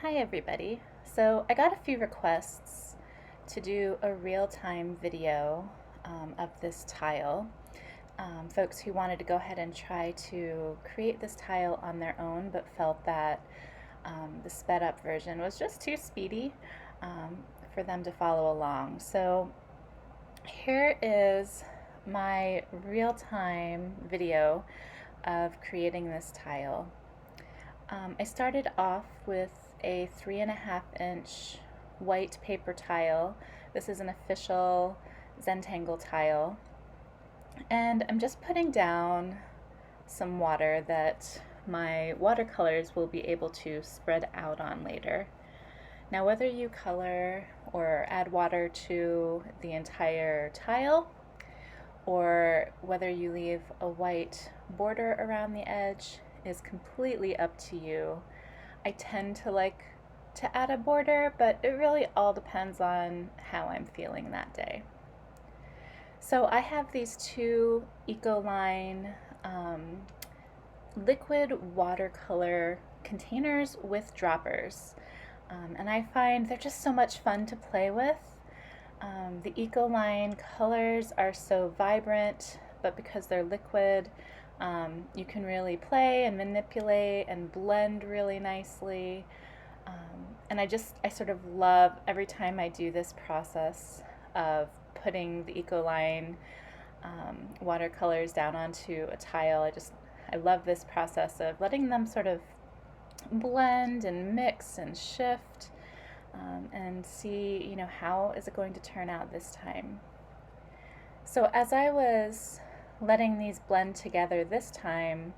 Hi everybody. So I got a few requests to do a real-time video of this tile. Folks who wanted to go ahead and try to create this tile on their own but felt that the sped up version was just too speedy for them to follow along. So here is my real-time video of creating this tile. I started off with a 3.5-inch white paper tile. This is an official Zentangle tile. And I'm just putting down some water that my watercolors will be able to spread out on later. Now, whether you color or add water to the entire tile, or whether you leave a white border around the edge, is completely up to you. I tend to like to add a border, but it really all depends on how I'm feeling that day. So I have these two Ecoline liquid watercolor containers with droppers. And I find they're just so much fun to play with. The Ecoline colors are so vibrant, but because they're liquid, you can really play and manipulate and blend really nicely. And I sort of love every time I do this process of putting the Ecoline watercolors down onto a tile. I love this process of letting them sort of blend and mix and shift and see, how is it going to turn out this time. So as I was letting these blend together this time,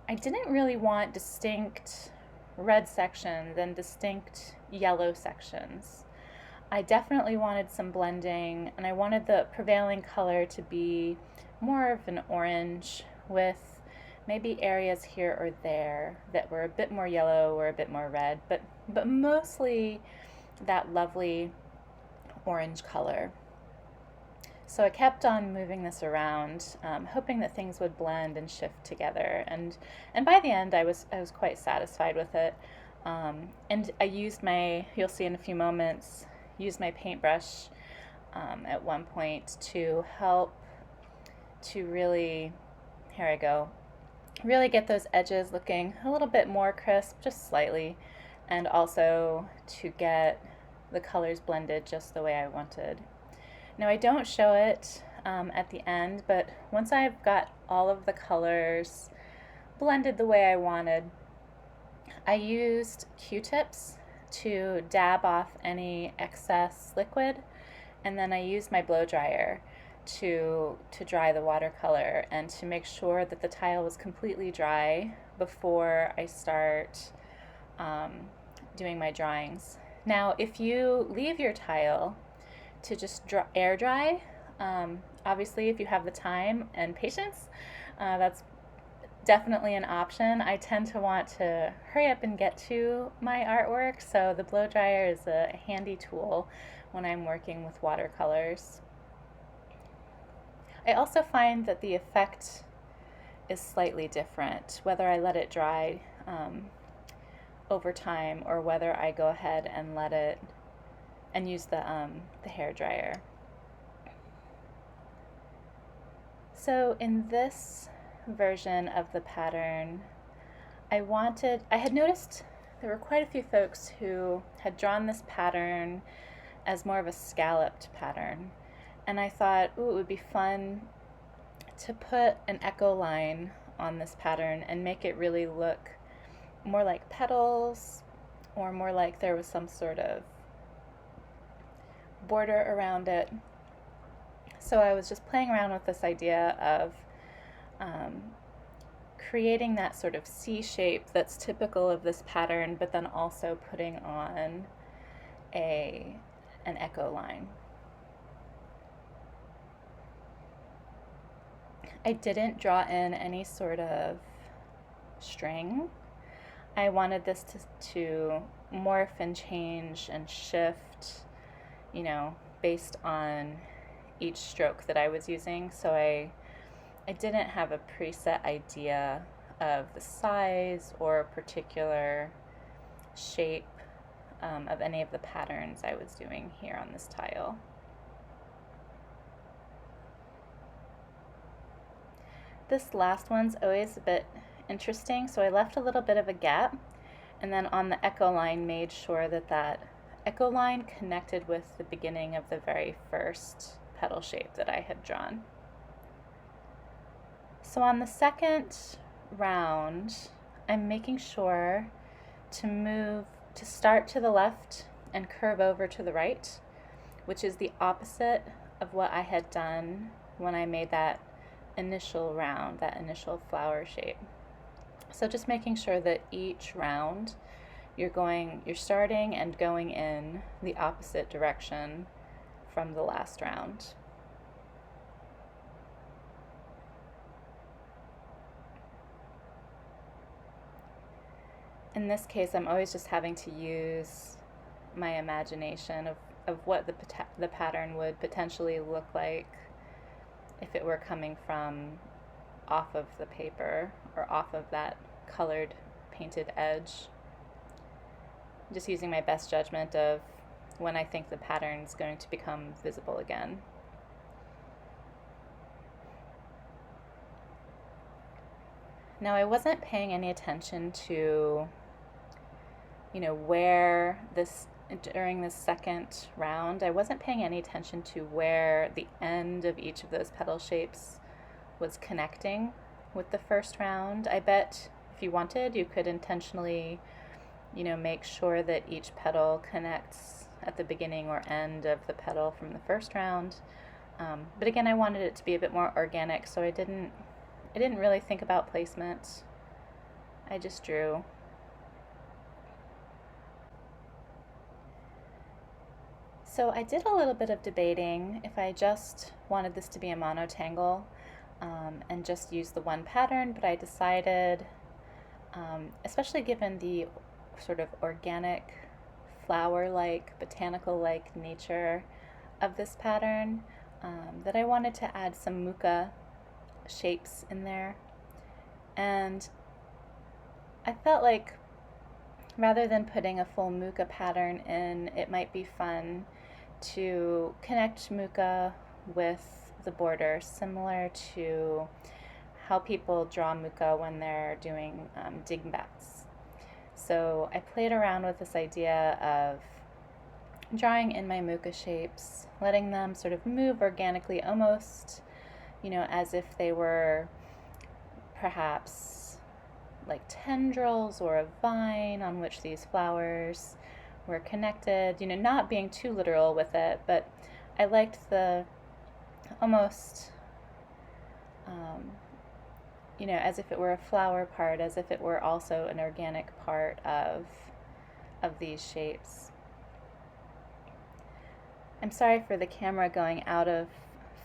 I didn't really want distinct red sections and distinct yellow sections. I definitely wanted some blending, and I wanted the prevailing color to be more of an orange with maybe areas here or there that were a bit more yellow or a bit more red, but mostly that lovely orange color. So I kept on moving this around, hoping that things would blend and shift together. And by the end, I was quite satisfied with it. And I used you'll see in a few moments, used my paintbrush at one point to help to really, here I go, really get those edges looking a little bit more crisp, just slightly, and also to get the colors blended just the way I wanted. Now I don't show it at the end, but once I've got all of the colors blended the way I wanted, I used Q-tips to dab off any excess liquid, and then I used my blow dryer to dry the watercolor and to make sure that the tile was completely dry before I start doing my drawings. Now, if you leave your tile to just air dry, obviously if you have the time and patience, that's definitely an option. I tend to want to hurry up and get to my artwork, so the blow dryer is a handy tool when I'm working with watercolors. I also find that the effect is slightly different whether I let it dry over time or whether I go ahead and let it and use the hair dryer. So in this version of the pattern, I had noticed there were quite a few folks who had drawn this pattern as more of a scalloped pattern. And I thought, ooh, it would be fun to put an Ecoline on this pattern and make it really look more like petals or more like there was some sort of border around it. So I was just playing around with this idea of creating that sort of C shape that's typical of this pattern, but then also putting on an Ecoline. I didn't draw in any sort of string. I wanted this to morph and change and shift, based on each stroke that I was using. So I didn't have a preset idea of the size or a particular shape of any of the patterns I was doing here on this tile. This last one's always a bit interesting, so I left a little bit of a gap, and then on the Ecoline made sure that that Ecoline connected with the beginning of the very first petal shape that I had drawn. So on the second round, I'm making sure to start to the left and curve over to the right, which is the opposite of what I had done when I made that initial round, that initial flower shape. So just making sure that each round you're starting and going in the opposite direction from the last round. In this case, I'm always just having to use my imagination of what the pattern would potentially look like if it were coming from off of the paper or off of that colored painted edge. Just using my best judgment of when I think the pattern's going to become visible again. Now, I wasn't paying any attention to, where during this second round, I wasn't paying any attention to where the end of each of those petal shapes was connecting with the first round. I bet if you wanted, you could intentionally, make sure that each petal connects at the beginning or end of the petal from the first round. But again, I wanted it to be a bit more organic, so I didn't really think about placement. I just drew. So I did a little bit of debating if I just wanted this to be a monotangle and just use the one pattern, but I decided, especially given the sort of organic, flower-like, botanical-like nature of this pattern, that I wanted to add some muka shapes in there. And I felt like rather than putting a full muka pattern in, it might be fun to connect muka with the border, similar to how people draw muka when they're doing dingbats. So I played around with this idea of drawing in my muka shapes, letting them sort of move organically, almost, as if they were perhaps like tendrils or a vine on which these flowers were connected, not being too literal with it, but I liked the almost, as if it were a flower part, as if it were also an organic part of these shapes. I'm sorry for the camera going out of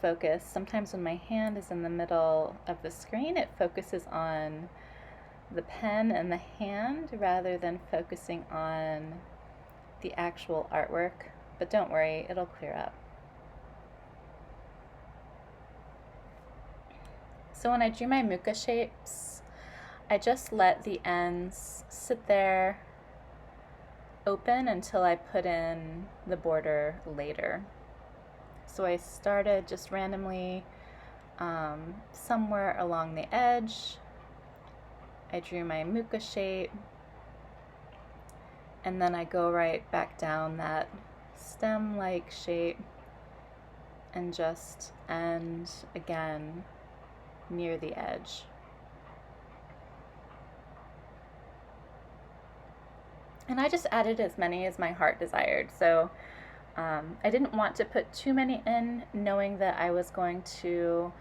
focus. Sometimes when my hand is in the middle of the screen, it focuses on the pen and the hand rather than focusing on the actual artwork, but don't worry, it'll clear up. So when I drew my muka shapes, I just let the ends sit there open until I put in the border later. So I started just randomly somewhere along the edge. I drew my muka shape, and then I go right back down that stem-like shape and just end again near the edge. And I just added as many as my heart desired. So I didn't want to put too many in, knowing that I was going to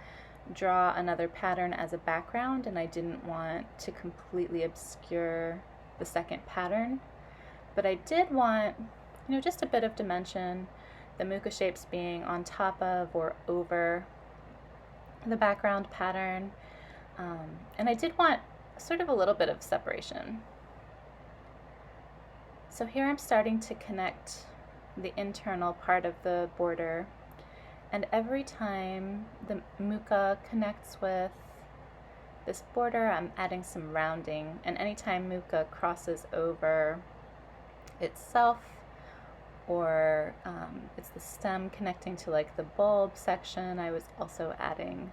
draw another pattern as a background, and I didn't want to completely obscure the second pattern. But I did want, just a bit of dimension, the muka shapes being on top of or over the background pattern. And I did want sort of a little bit of separation. So here I'm starting to connect the internal part of the border, and every time the muka connects with this border, I'm adding some rounding, and anytime muka crosses over itself, or it's the stem connecting to like the bulb section. I was also adding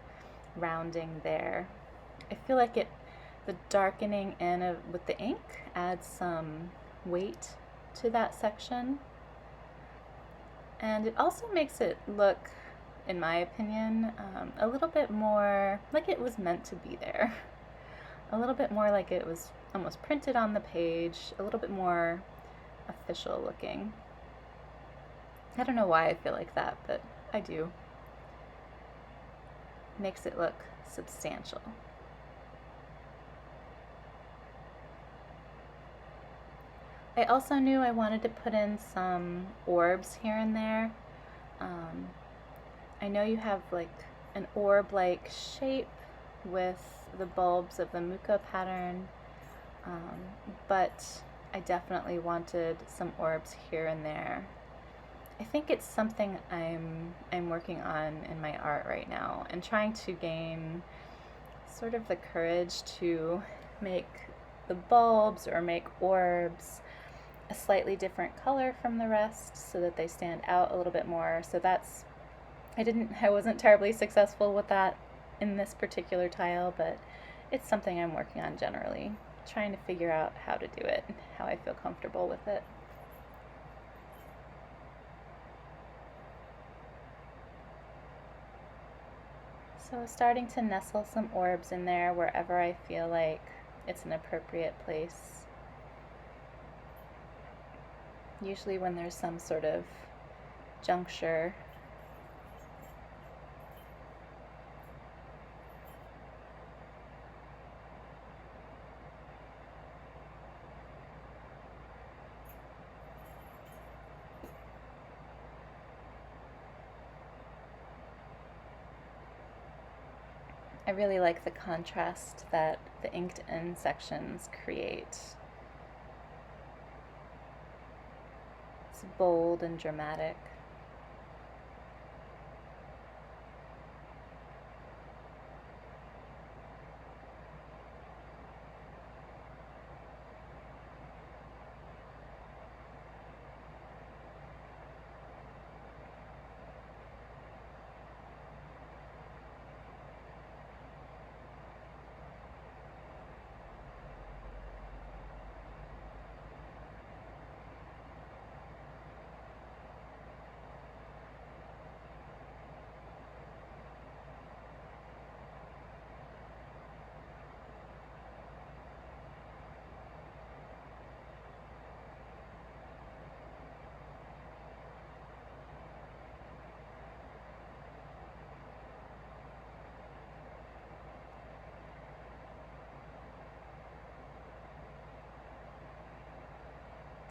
rounding there. I feel like the darkening in with the ink adds some weight to that section, and it also makes it look, in my opinion, a little bit more like it was meant to be there. A little bit more like it was almost printed on the page, a little bit more official looking. I don't know why I feel like that, but I do. Makes it look substantial. I also knew I wanted to put in some orbs here and there. I know you have like an orb-like shape with the bulbs of the Muka pattern, but I definitely wanted some orbs here and there. I think it's something I'm working on in my art right now, and trying to gain sort of the courage to make the bulbs or make orbs a slightly different color from the rest so that they stand out a little bit more. So I wasn't terribly successful with that in this particular tile, but it's something I'm working on generally, trying to figure out how to do it and how I feel comfortable with it. So starting to nestle some orbs in there wherever I feel like it's an appropriate place. Usually when there's some sort of juncture. I really like the contrast that the inked in sections create. It's bold and dramatic.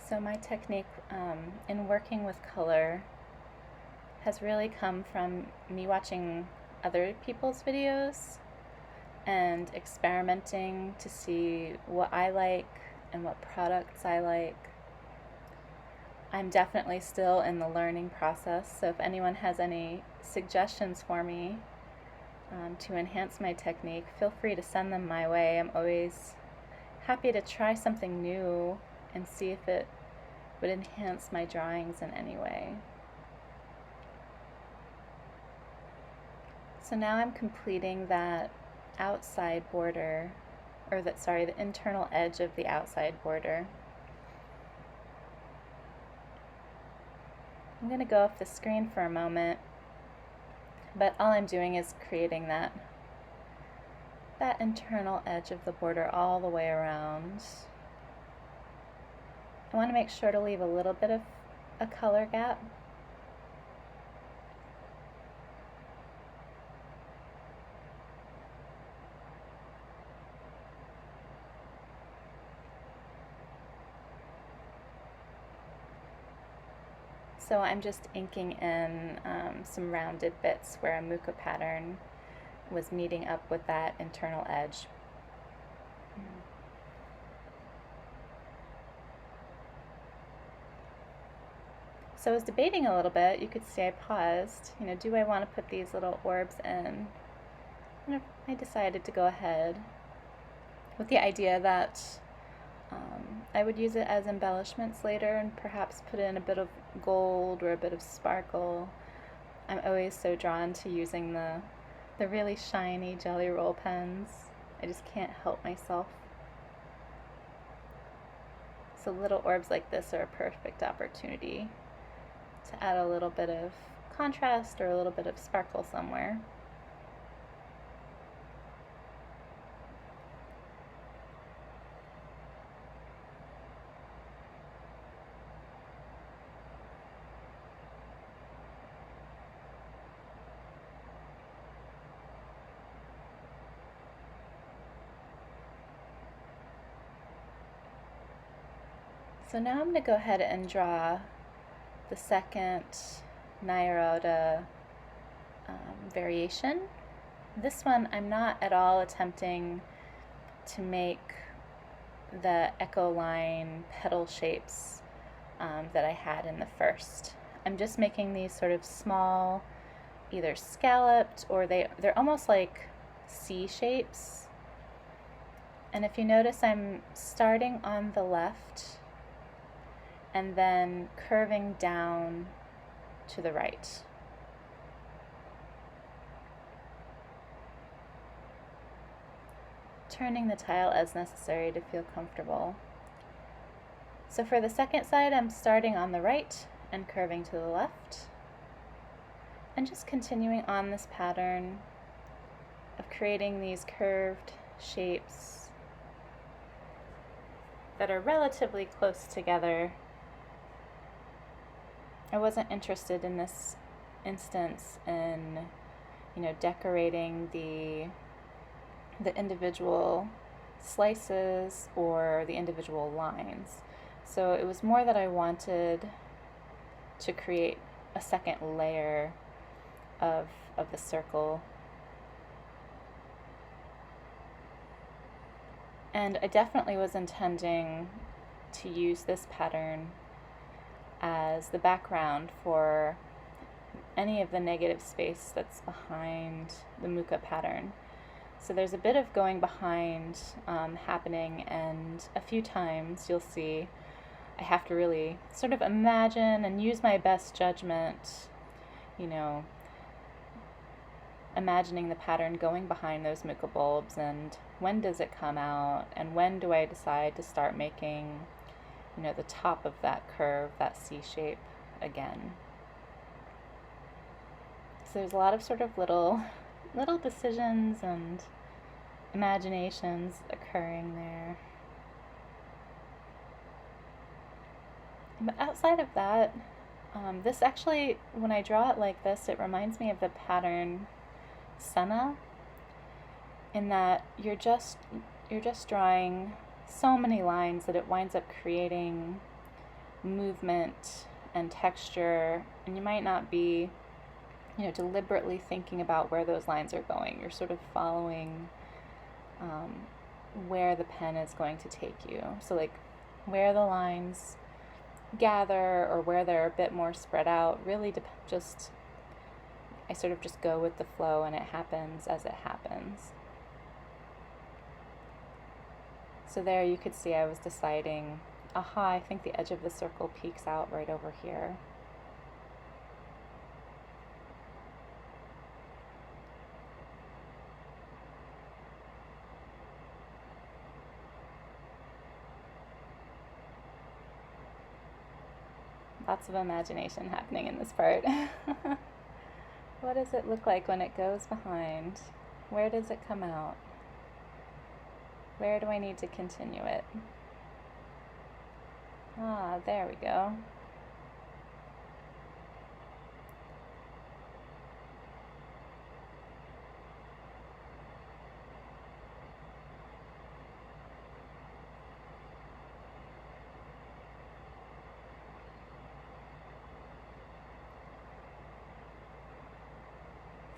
So my technique in working with color has really come from me watching other people's videos and experimenting to see what I like and what products I like. I'm definitely still in the learning process, so if anyone has any suggestions for me to enhance my technique, feel free to send them my way. I'm always happy to try something new and see if it would enhance my drawings in any way. So now I'm completing that outside border, or the internal edge of the outside border. I'm going to go off the screen for a moment, but all I'm doing is creating that internal edge of the border all the way around. I want to make sure to leave a little bit of a color gap. So I'm just inking in some rounded bits where a Muka pattern was meeting up with that internal edge. So I was debating a little bit. You could see I paused. Do I want to put these little orbs in? And I decided to go ahead with the idea that I would use it as embellishments later and perhaps put in a bit of gold or a bit of sparkle. I'm always so drawn to using the really shiny Jelly Roll pens. I just can't help myself. So little orbs like this are a perfect opportunity to add a little bit of contrast or a little bit of sparkle somewhere. So now I'm going to go ahead and draw the second Niuroda variation. This one I'm not at all attempting to make the Ecoline petal shapes that I had in the first. I'm just making these sort of small, either scalloped or they're almost like C shapes. And if you notice, I'm starting on the left and then curving down to the right. Turning the tile as necessary to feel comfortable. So for the second side, I'm starting on the right and curving to the left, and just continuing on this pattern of creating these curved shapes that are relatively close together. I wasn't interested in this instance in, decorating the individual slices or the individual lines. So it was more that I wanted to create a second layer of the circle. And I definitely was intending to use this pattern as the background for any of the negative space that's behind the Muka pattern. So there's a bit of going behind happening, and a few times you'll see I have to really sort of imagine and use my best judgment, imagining the pattern going behind those Muka bulbs, and when does it come out, and when do I decide to start making the top of that curve, that C shape again. So there's a lot of sort of little decisions and imaginations occurring there. But outside of that, this actually, when I draw it like this, it reminds me of the pattern Senna, in that you're just drawing so many lines that it winds up creating movement and texture, and you might not be deliberately thinking about where those lines are going. You're sort of following where the pen is going to take you. So like where the lines gather or where they're a bit more spread out, really I sort of just go with the flow, and it happens as it happens. So there you could see I was deciding, I think the edge of the circle peeks out right over here. Lots of imagination happening in this part. What does it look like when it goes behind? Where does it come out? Where do I need to continue it? There we go.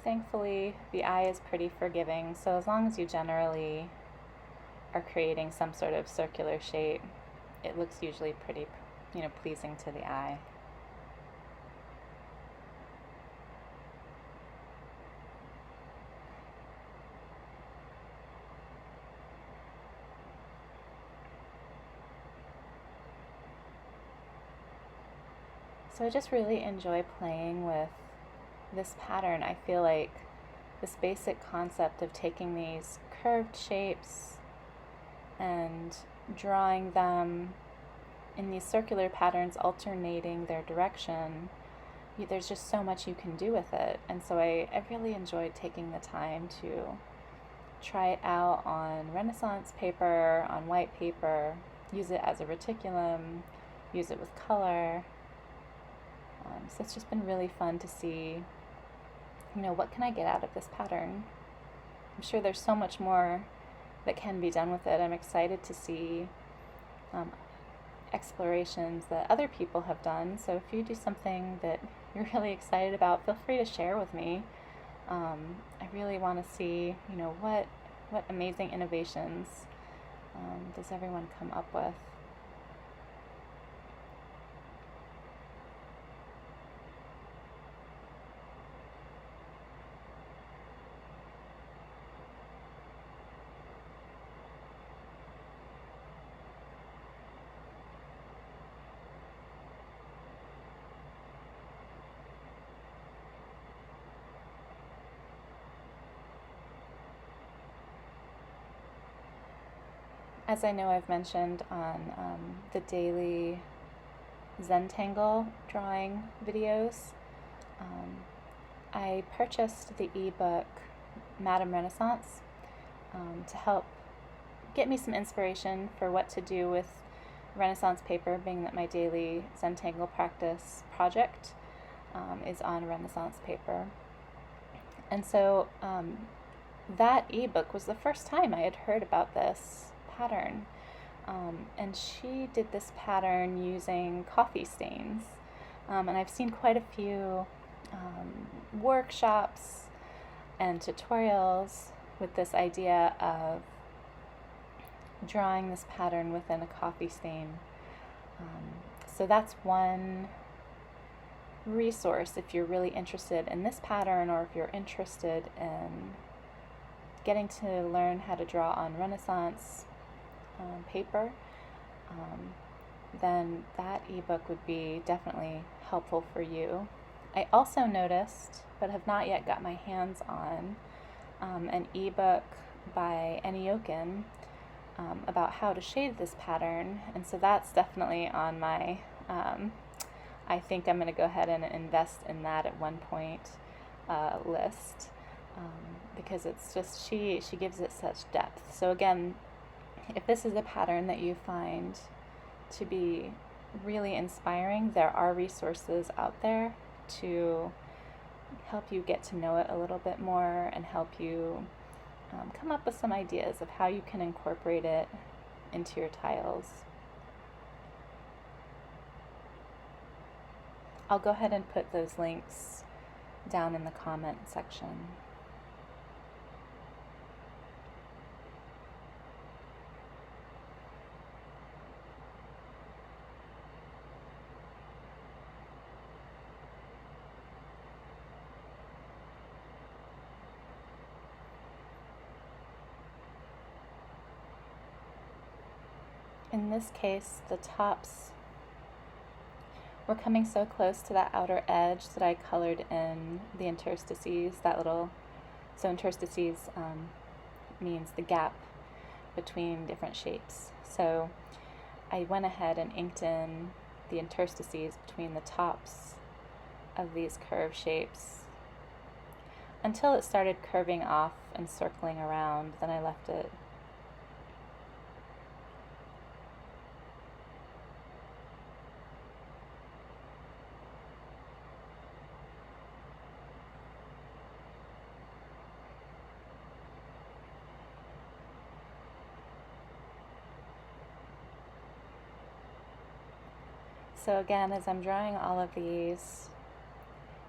Thankfully, the eye is pretty forgiving, so as long as you generally are creating some sort of circular shape, it looks usually pretty, pleasing to the eye. So I just really enjoy playing with this pattern. I feel like this basic concept of taking these curved shapes and drawing them in these circular patterns, alternating their direction, there's just so much you can do with it. And so I really enjoyed taking the time to try it out on Renaissance paper, on white paper, use it as a reticulum, use it with color. So it's just been really fun to see, what can I get out of this pattern? I'm sure there's so much more that can be done with it. I'm excited to see explorations that other people have done. So if you do something that you're really excited about, feel free to share with me. I really want to see, what amazing innovations does everyone come up with. As I know I've mentioned on the daily Zentangle drawing videos, I purchased the ebook Madame Renaissance to help get me some inspiration for what to do with Renaissance paper, being that my daily Zentangle practice project is on Renaissance paper. And so that ebook was the first time I had heard about this pattern. And she did this pattern using coffee stains. And I've seen quite a few workshops and tutorials with this idea of drawing this pattern within a coffee stain. So that's one resource if you're really interested in this pattern, or if you're interested in getting to learn how to draw on Renaissance paper, then that ebook would be definitely helpful for you. I also noticed, but have not yet got my hands on, an ebook by Oken about how to shade this pattern, and so that's definitely on my I think I'm going to go ahead and invest in that at one point list, because it's just, she gives it such depth. So again, if this is a pattern that you find to be really inspiring, there are resources out there to help you get to know it a little bit more and help you come up with some ideas of how you can incorporate it into your tiles. I'll go ahead and put those links down in the comment section. In this case, the tops were coming so close to that outer edge that I colored in the interstices, so interstices means the gap between different shapes. So I went ahead and inked in the interstices between the tops of these curved shapes until it started curving off and circling around. Then I left it. So again, as I'm drawing all of these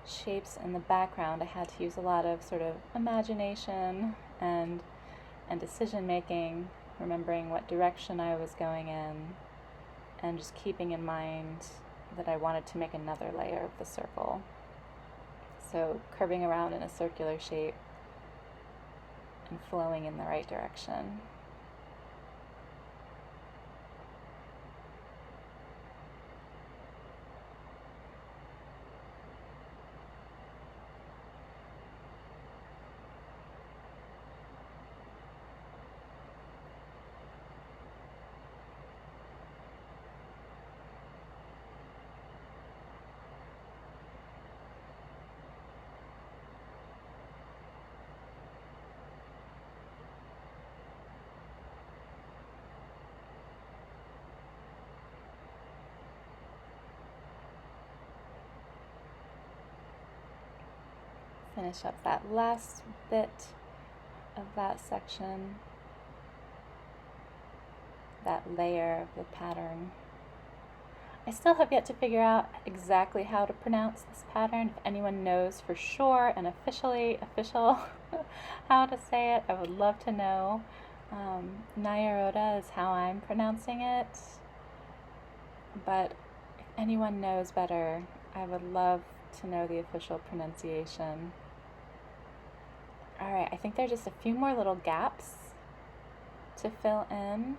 shapes in the background, I had to use a lot of sort of imagination and decision making, remembering what direction I was going in, and just keeping in mind that I wanted to make another layer of the circle. So curving around in a circular shape and flowing in the right direction. Finish up that last bit of that section, that layer of the pattern. I still have yet to figure out exactly how to pronounce this pattern. If anyone knows for sure and official how to say it, I would love to know. Niuroda is how I'm pronouncing it, but if anyone knows better, I would love to know the official pronunciation. Alright, I think there are just a few more little gaps to fill in,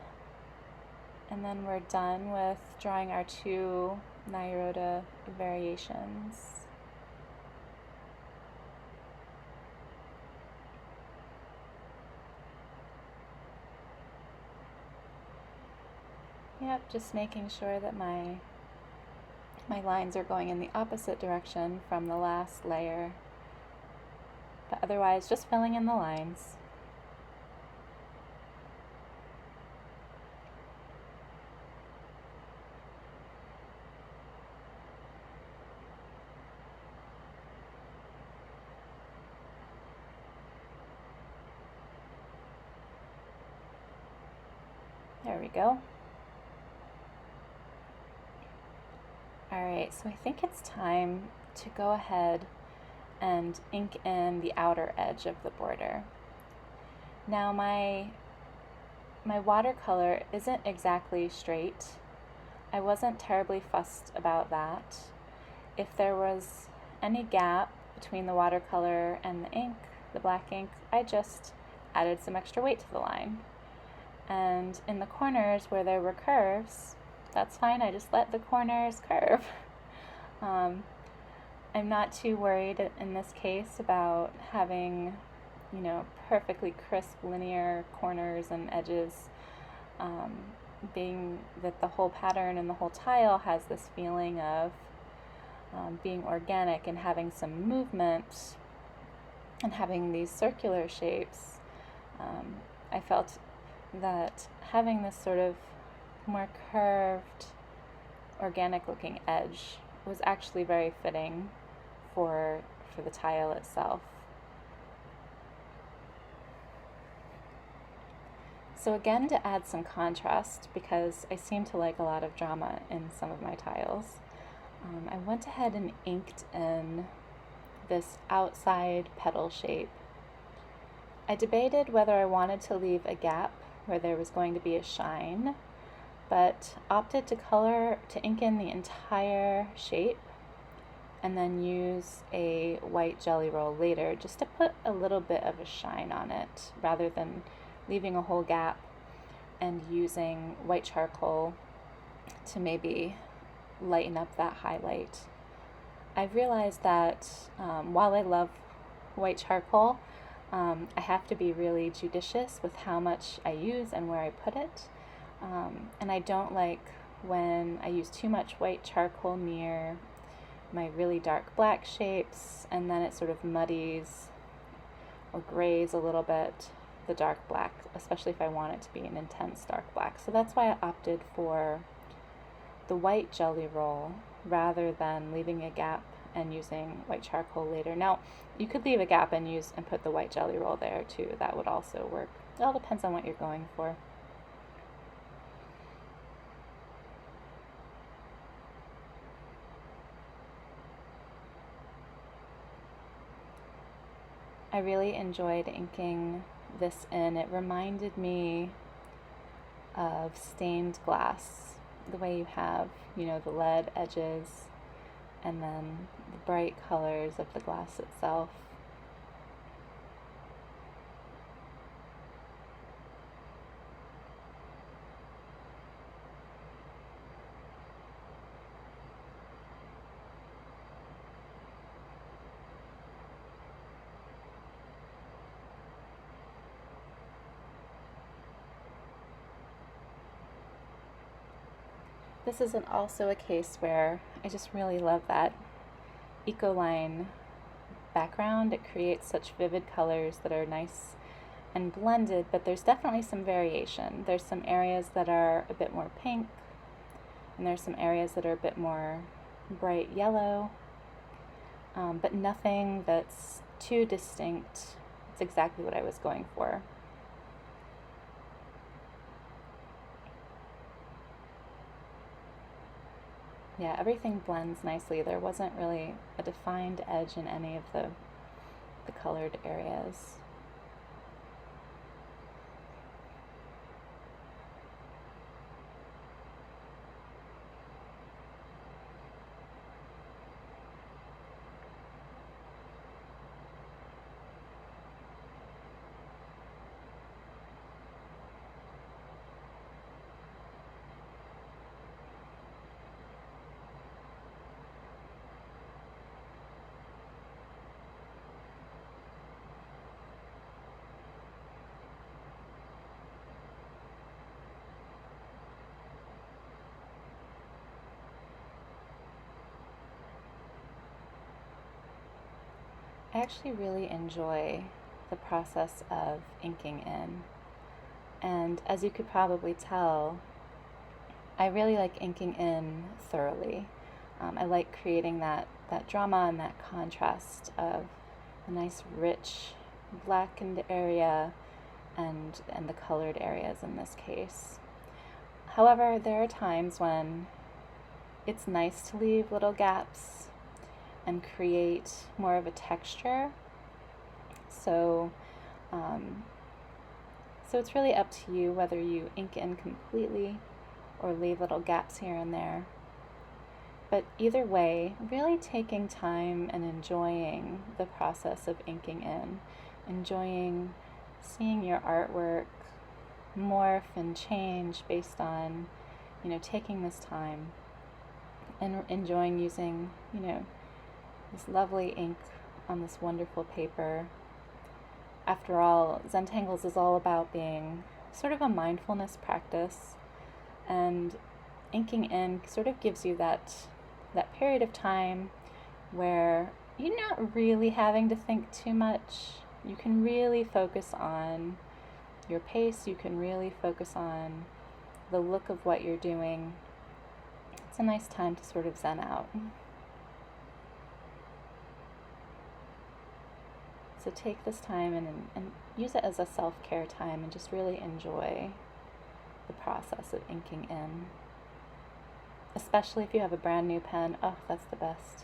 and then we're done with drawing our 2 Niuroda variations. Yep, just making sure that my lines are going in the opposite direction from the last layer, but otherwise just filling in the lines. There we go. Alright, so I think it's time to go ahead and ink in the outer edge of the border. Now my watercolor isn't exactly straight. I wasn't terribly fussed about that. If there was any gap between the watercolor and the ink, the black ink, I just added some extra weight to the line. And in the corners where there were curves, that's fine, I just let the corners curve. I'm not too worried in this case about having, perfectly crisp linear corners and edges, being that the whole pattern and the whole tile has this feeling of being organic and having some movement and having these circular shapes. I felt that having this sort of more curved, organic looking edge was actually very fitting for the tile itself. So again, to add some contrast, because I seem to like a lot of drama in some of my tiles, I went ahead and inked in this outside petal shape. I debated whether I wanted to leave a gap where there was going to be a shine, but opted to ink in the entire shape and then use a white jelly roll later just to put a little bit of a shine on it, rather than leaving a whole gap and using white charcoal to maybe lighten up that highlight. I've realized that while I love white charcoal, I have to be really judicious with how much I use and where I put it. And I don't like when I use too much white charcoal near my really dark black shapes, and then it sort of muddies or grays a little bit the dark black, especially if I want it to be an intense dark black. So that's why I opted for the white jelly roll rather than leaving a gap and using white charcoal later. Now, you could leave a gap and put the white jelly roll there too. That would also work. It all depends on what you're going for. I really enjoyed inking this in. It reminded me of stained glass, the way you have, the lead edges and then the bright colors of the glass itself. This is also a case where I just really love that Ecoline background. It creates such vivid colors that are nice and blended, but there's definitely some variation. There's some areas that are a bit more pink, and there's some areas that are a bit more bright yellow, but nothing that's too distinct. It's exactly what I was going for. Yeah, everything blends nicely. There wasn't really a defined edge in any of the colored areas. I actually really enjoy the process of inking in. And as you could probably tell, I really like inking in thoroughly. I like creating that drama and that contrast of a nice rich blackened area and the colored areas in this case. However, there are times when it's nice to leave little gaps and create more of a texture. So it's really up to you whether you ink in completely or leave little gaps here and there. But either way, really taking time and enjoying the process of inking in, enjoying seeing your artwork morph and change based on, taking this time and enjoying using, this lovely ink on this wonderful paper. After all, Zentangles is all about being sort of a mindfulness practice, and inking in sort of gives you that period of time where you're not really having to think too much. You can really focus on your pace. You can really focus on the look of what you're doing. It's a nice time to sort of zen out. So take this time and use it as a self-care time and just really enjoy the process of inking in. Especially if you have a brand new pen. Oh, that's the best.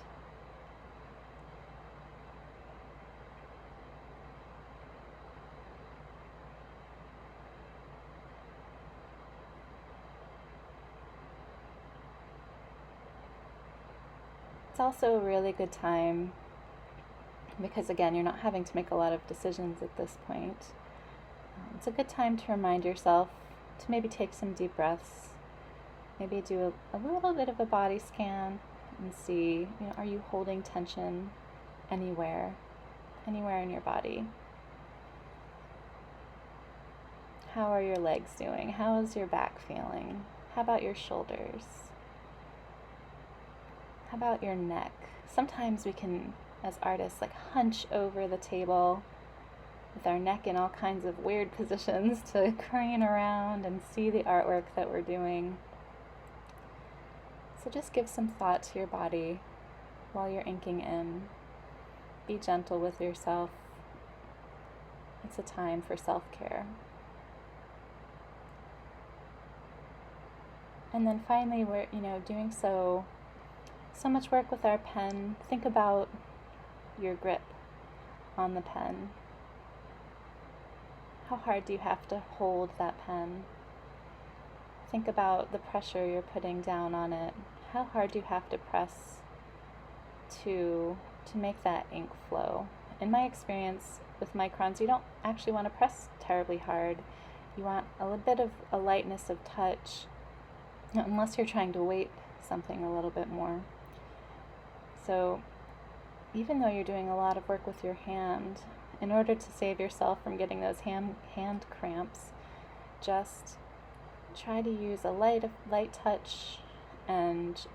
It's also a really good time because, again, you're not having to make a lot of decisions at this point. It's a good time to remind yourself to maybe take some deep breaths, maybe do a little bit of a body scan and see, are you holding tension anywhere in your body? How are your legs doing? How is your back feeling? How about your shoulders? How about your neck? Sometimes we can, as artists, hunch over the table with our neck in all kinds of weird positions to crane around and see the artwork that we're doing. So just give some thought to your body while you're inking in. Be gentle with yourself. It's a time for self-care. And then finally, we're, doing so much work with our pen. Think about your grip on the pen. How hard do you have to hold that pen? Think about the pressure you're putting down on it. How hard do you have to press to make that ink flow? In my experience with microns, you don't actually want to press terribly hard. You want a little bit of a lightness of touch, unless you're trying to weight something a little bit more. So even though you're doing a lot of work with your hand, in order to save yourself from getting those hand cramps, just try to use a light touch and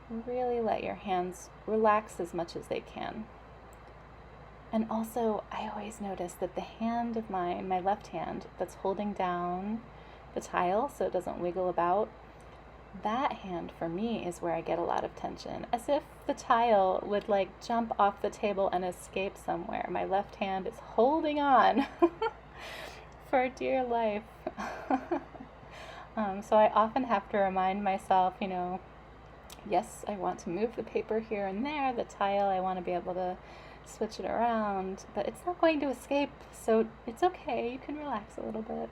really let your hands relax as much as they can. And also, I always notice that the hand of my left hand that's holding down the tile so it doesn't wiggle about, that hand for me is where I get a lot of tension, as if the tile would like jump off the table and escape somewhere. My left hand is holding on for dear life. So I often have to remind myself, you know, yes, I want to move the paper here and there, the tile, I want to be able to switch it around, but it's not going to escape, so it's okay, you can relax a little bit.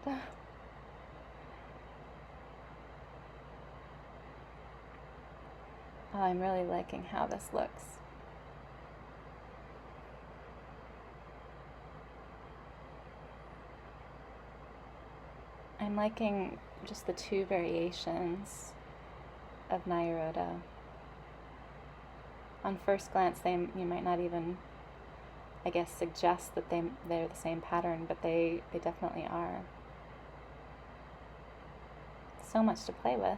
Oh, I'm really liking how this looks. I'm liking just the two variations of Niuroda. On first glance, you might not even, I guess, suggest that they're the same pattern, but they definitely are. So much to play with.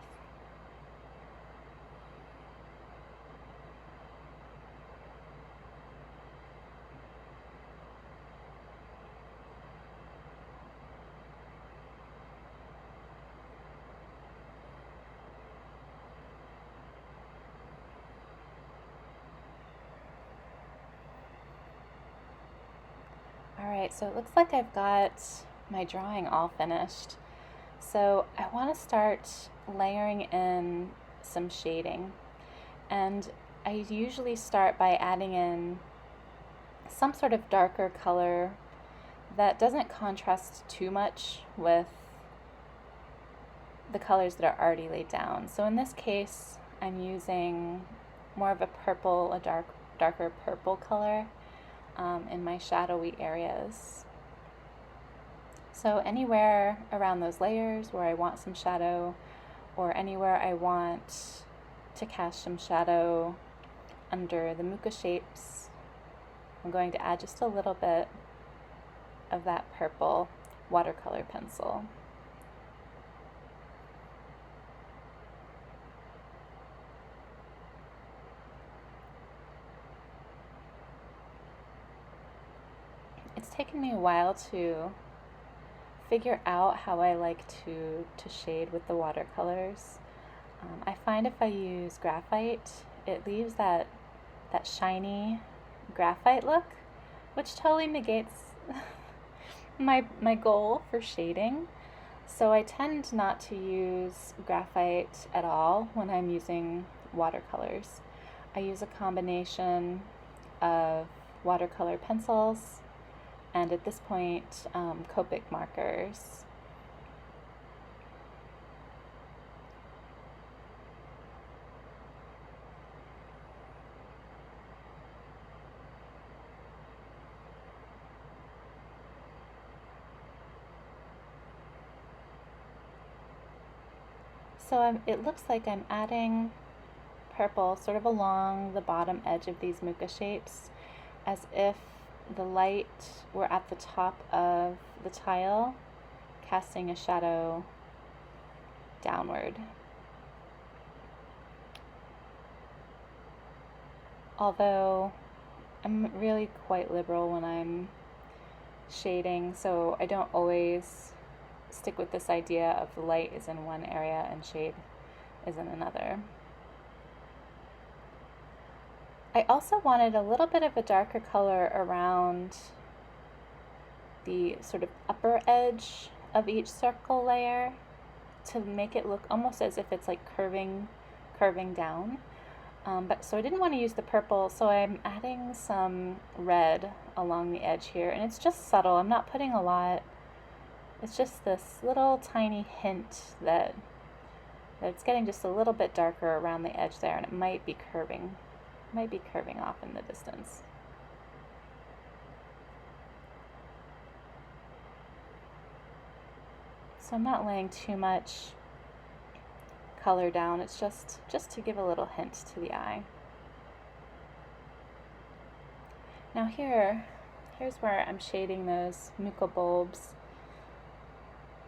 Alright, so it looks like I've got my drawing all finished. So I want to start layering in some shading. And I usually start by adding in some sort of darker color that doesn't contrast too much with the colors that are already laid down. So in this case, I'm using more of a purple, darker purple color in my shadowy areas. So anywhere around those layers where I want some shadow, or anywhere I want to cast some shadow under the muka shapes, I'm going to add just a little bit of that purple watercolor pencil. It's taken me a while to figure out how I like to shade with the watercolors. I find if I use graphite, it leaves that shiny graphite look, which totally negates my goal for shading. So I tend not to use graphite at all when I'm using watercolors. I use a combination of watercolor pencils and at this point, Copic markers. So it looks like I'm adding purple sort of along the bottom edge of these muka shapes, as if the light were at the top of the tile, casting a shadow downward. Although I'm really quite liberal when I'm shading, so I don't always stick with this idea of the light is in one area and shade is in another. I also wanted a little bit of a darker color around the sort of upper edge of each circle layer to make it look almost as if it's like curving down. But so I didn't want to use the purple, so I'm adding some red along the edge here, and it's just subtle. I'm not putting a lot. It's just this little tiny hint that it's getting just a little bit darker around the edge there, and it might be curving off in the distance. So I'm not laying too much color down. It's just to give a little hint to the eye. Now here's where I'm shading those muka bulbs.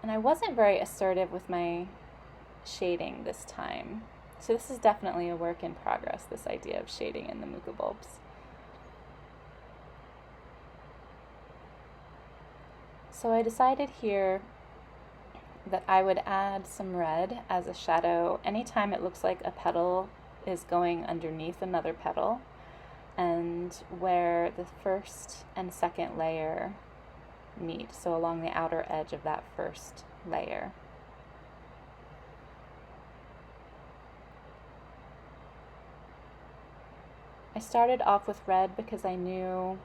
And I wasn't very assertive with my shading this time. So this is definitely a work in progress, this idea of shading in the muka bulbs. So I decided here that I would add some red as a shadow anytime it looks like a petal is going underneath another petal, and where the first and second layer meet, so along the outer edge of that first layer. I started off with red because I knew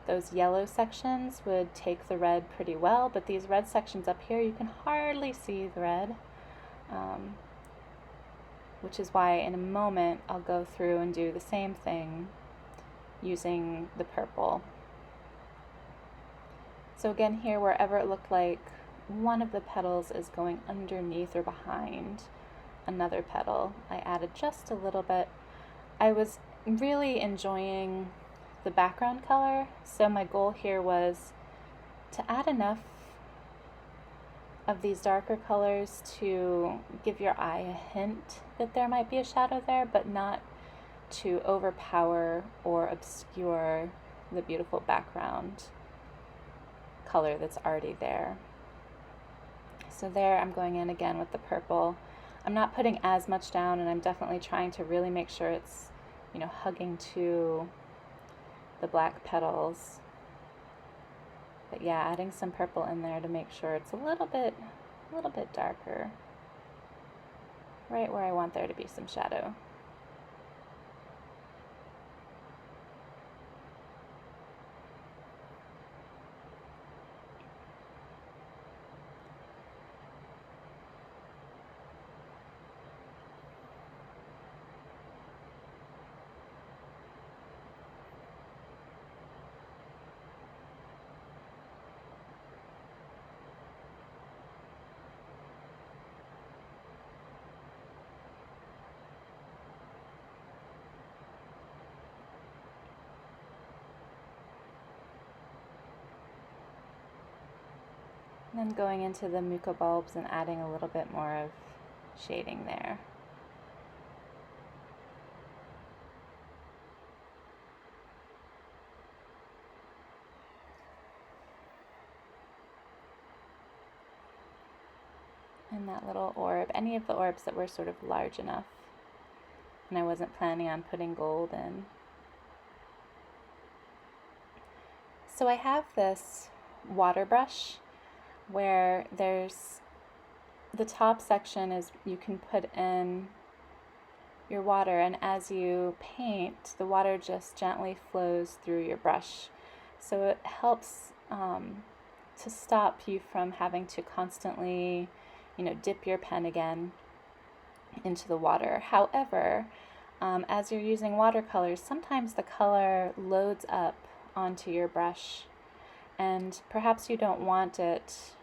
those yellow sections would take the red pretty well, but these red sections up here, you can hardly see the red, which is why in a moment I'll go through and do the same thing using the purple. So again here, wherever it looked like one of the petals is going underneath or behind another petal, I added just a little bit. I was really enjoying the background color, so my goal here was to add enough of these darker colors to give your eye a hint that there might be a shadow there, but not to overpower or obscure the beautiful background color that's already there. So there I'm going in again with the purple. I'm not putting as much down, and I'm definitely trying to really make sure it's, you know, hugging to the black petals. But yeah, adding some purple in there to make sure it's a little bit darker, right where I want there to be some shadow. And then going into the muco bulbs and adding a little bit more of shading there. And that little orb, any of the orbs that were sort of large enough, and I wasn't planning on putting gold in. So I have this water brush where there's the top section is you can put in your water, and as you paint, the water just gently flows through your brush. So it helps to stop you from having to constantly, you know, dip your pen again into the water. However, as you're using watercolors, sometimes the color loads up onto your brush, and perhaps you don't want it.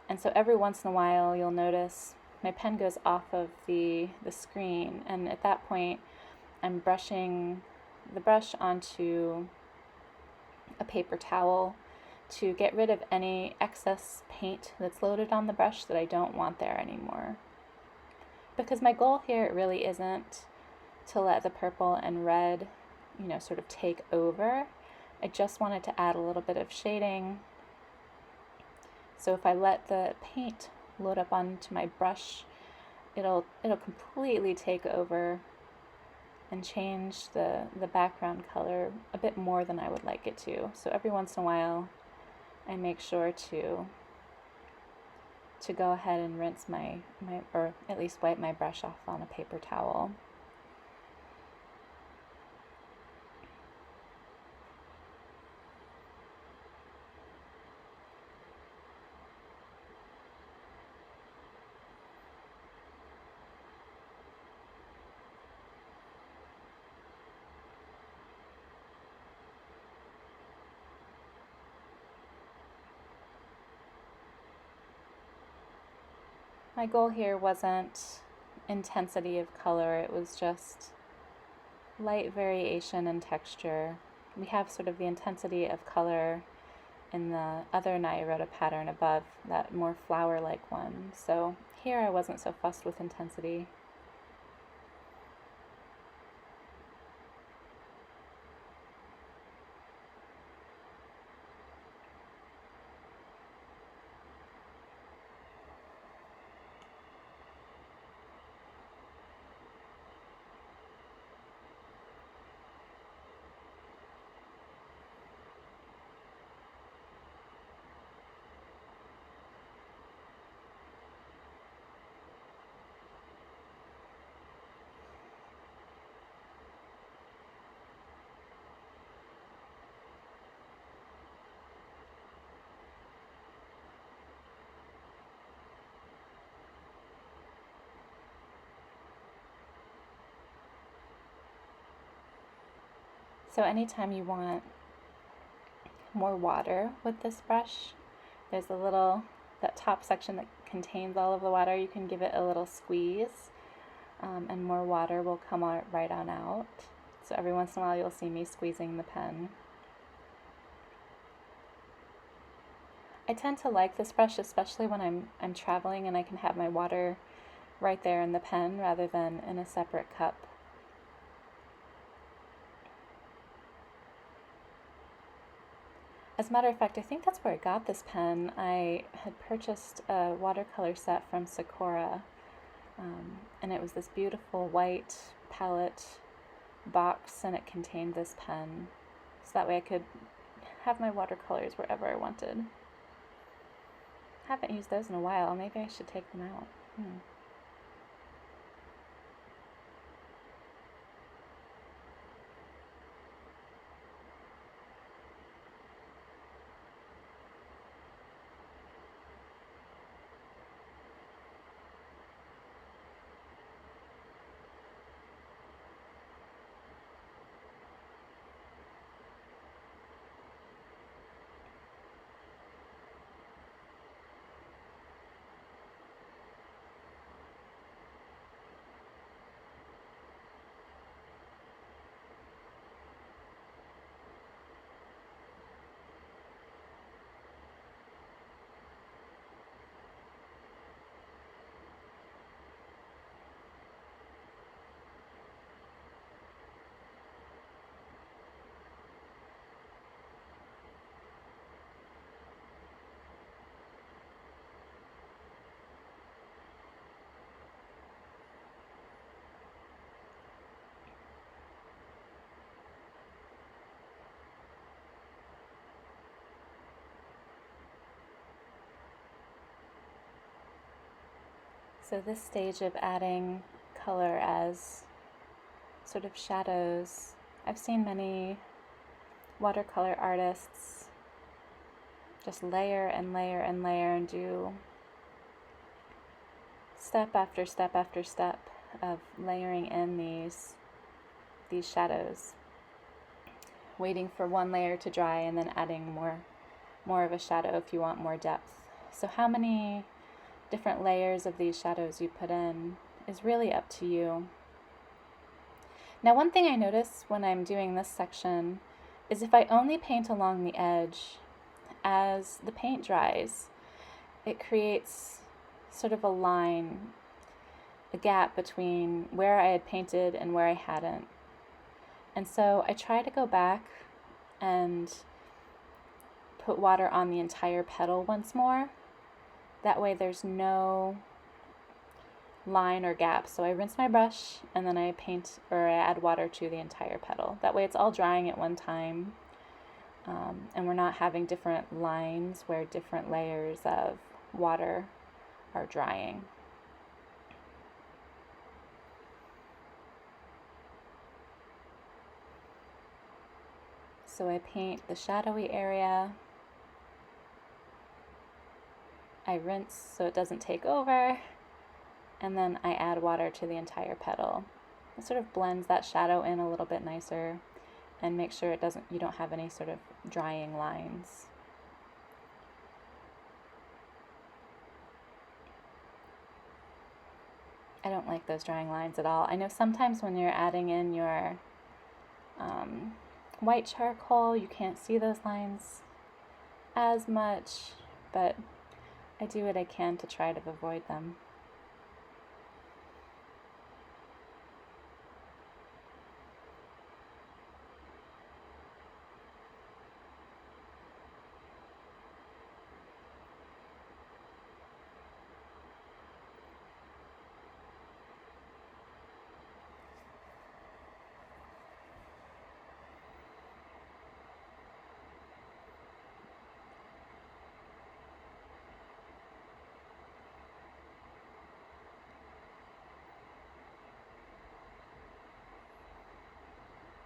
And so every once in a while you'll notice my pen goes off of the screen, and at that point I'm brushing the brush onto a paper towel to get rid of any excess paint that's loaded on the brush that I don't want there anymore. Because my goal here really isn't to let the purple and red, you know, sort of take over. I just wanted to add a little bit of shading. So if I let the paint load up onto my brush, it'll completely take over and change the background color a bit more than I would like it to. So every once in a while I make sure to go ahead and rinse my or at least wipe my brush off on a paper towel. My goal here wasn't intensity of color, it was just light variation in texture. We have sort of the intensity of color in the other Niuroda pattern above, that more flower-like one. So here I wasn't so fussed with intensity. So anytime you want more water with this brush, there's a little, that top section that contains all of the water, you can give it a little squeeze, and more water will come out right on out. So every once in a while you'll see me squeezing the pen. I tend to like this brush, especially when I'm traveling and I can have my water right there in the pen rather than in a separate cup. As a matter of fact, I think that's where I got this pen. I had purchased a watercolor set from Sakura, and it was this beautiful white palette box, and it contained this pen, so that way I could have my watercolors wherever I wanted. Haven't used those in a while. Maybe I should take them out. So this stage of adding color as sort of shadows, I've seen many watercolor artists just layer and layer and layer and do step after step after step of layering in these shadows, waiting for one layer to dry and then adding more of a shadow if you want more depth. So how many different layers of these shadows you put in is really up to you. Now, one thing I notice when I'm doing this section is if I only paint along the edge, as the paint dries, it creates sort of a line, a gap between where I had painted and where I hadn't. And so I try to go back and put water on the entire petal once more. That way there's no line or gap. So I rinse my brush and then I paint, or I add water to the entire petal. That way it's all drying at one time, and we're not having different lines where different layers of water are drying. So I paint the shadowy area, I rinse so it doesn't take over, and then I add water to the entire petal. It sort of blends that shadow in a little bit nicer and make sure you don't have any sort of drying lines. I don't like those drying lines at all. I know sometimes when you're adding in your white charcoal, you can't see those lines as much, but I do what I can to try to avoid them.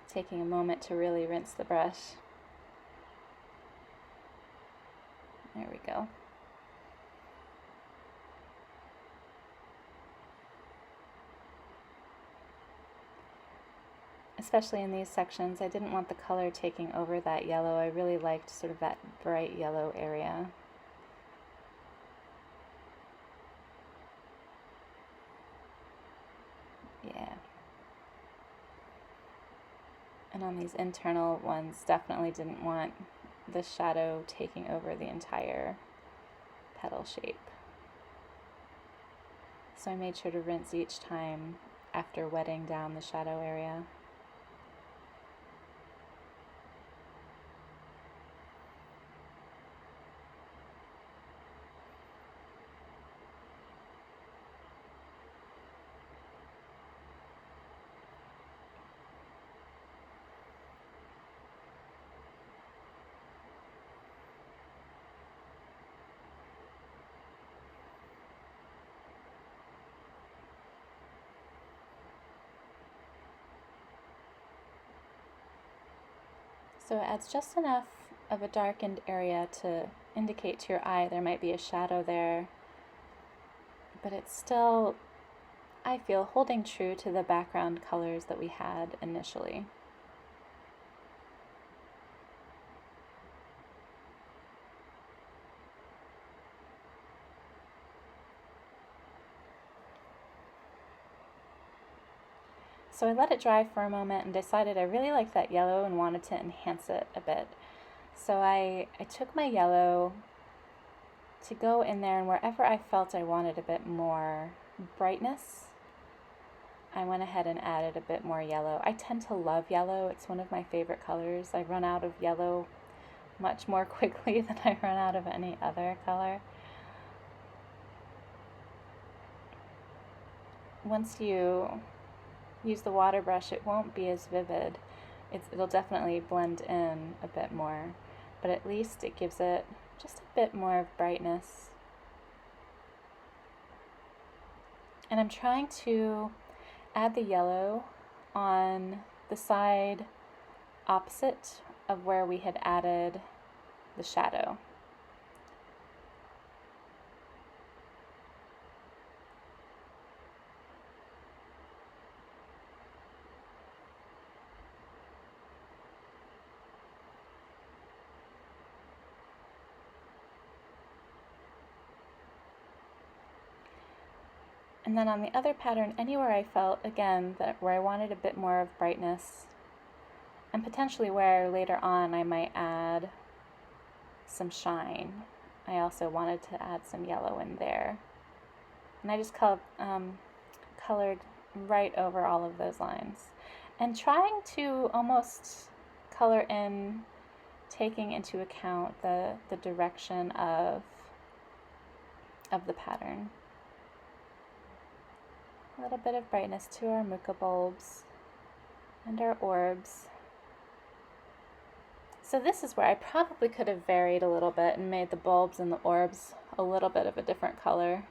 Taking a moment to really rinse the brush. There we go. especially in these sections, I didn't want the color taking over that yellow. I really liked sort of that bright yellow area. Yeah. And on these internal ones, definitely didn't want the shadow taking over the entire petal shape. So I made sure to rinse each time after wetting down the shadow area. So it adds just enough of a darkened area to indicate to your eye there might be a shadow there, but it's still, I feel, holding true to the background colors that we had initially. So I let it dry for a moment and decided I really liked that yellow and wanted to enhance it a bit. So I took my yellow to go in there, and wherever I felt I wanted a bit more brightness, I went ahead and added a bit more yellow. I tend to love yellow. It's one of my favorite colors. I run out of yellow much more quickly than I run out of any other color. Once you use the water brush, it won't be as vivid. It'll definitely blend in a bit more, but at least it gives it just a bit more of brightness. And I'm trying to add the yellow on the side opposite of where we had added the shadow. And then on the other pattern, anywhere I felt, again, that where I wanted a bit more of brightness, and potentially where later on I might add some shine, I also wanted to add some yellow in there. And I just colored right over all of those lines. And trying to almost color in, taking into account the direction of the pattern. A little bit of brightness to our muka bulbs and our orbs. So this is where I probably could have varied a little bit and made the bulbs and the orbs a little bit of a different color.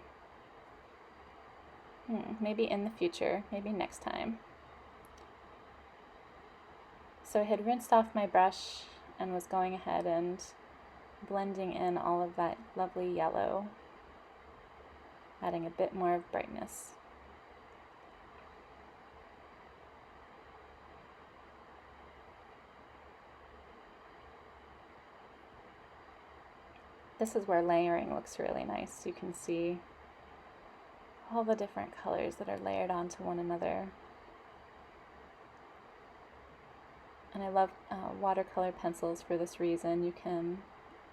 Maybe in the future, maybe next time. So I had rinsed off my brush and was going ahead and blending in all of that lovely yellow, adding a bit more of brightness. This is where layering looks really nice. You can see all the different colors that are layered onto one another. And I love watercolor pencils for this reason. You can